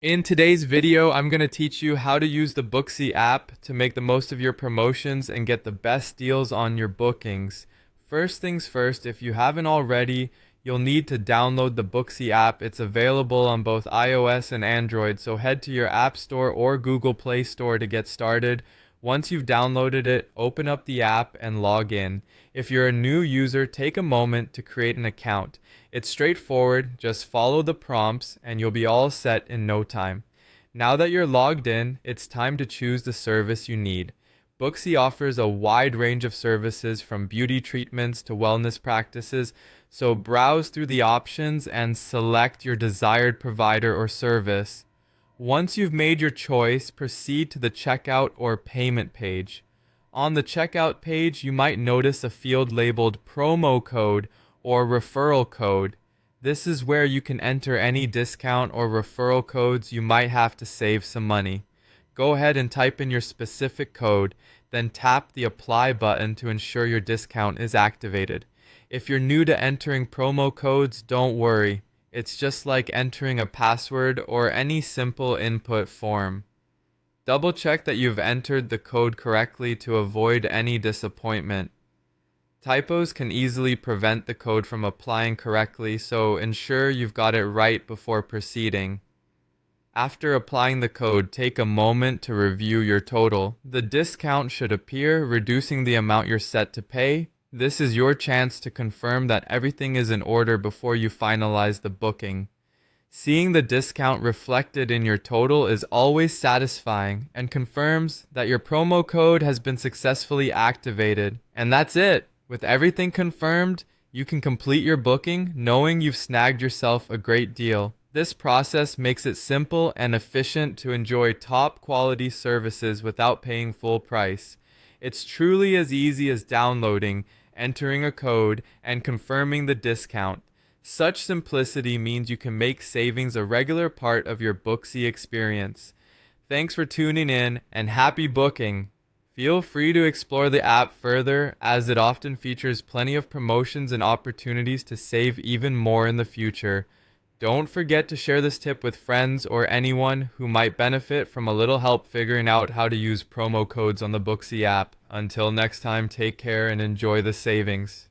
In today's video, I'm going to teach you how to use the Booksy app to make the most of your promotions and get the best deals on your bookings. First things first, if you haven't already, you'll need to download the Booksy app. It's available on both iOS and Android, so head to your App Store or Google Play Store to get started. Once you've downloaded it, open up the app and log in. If you're a new user, take a moment to create an account. It's straightforward, just follow the prompts and you'll be all set in no time. Now that you're logged in, it's time to choose the service you need. Booksy offers a wide range of services from beauty treatments to wellness practices, so browse through the options and select your desired provider or service. Once you've made your choice, proceed to the checkout or payment page. On the checkout page, you might notice a field labeled promo code or referral code. This is where you can enter any discount or referral codes you might have to save some money. Go ahead and type in your specific code, then tap the apply button to ensure your discount is activated. If you're new to entering promo codes, don't worry. It's just like entering a password or any simple input form. Double check that you've entered the code correctly to avoid any disappointment. Typos can easily prevent the code from applying correctly, so ensure you've got it right before proceeding. After applying the code, take a moment to review your total. The discount should appear, reducing the amount you're set to pay. This is your chance to confirm that everything is in order before you finalize the booking. Seeing the discount reflected in your total is always satisfying and confirms that your promo code has been successfully activated. And that's it. With everything confirmed, you can complete your booking knowing you've snagged yourself a great deal. This process makes it simple and efficient to enjoy top quality services without paying full price. It's truly as easy as downloading, entering a code, and confirming the discount. Such simplicity means you can make savings a regular part of your Booksy experience. Thanks for tuning in and happy booking! Feel free to explore the app further as it often features plenty of promotions and opportunities to save even more in the future. Don't forget to share this tip with friends or anyone who might benefit from a little help figuring out how to use promo codes on the Booksy app. Until next time, take care and enjoy the savings.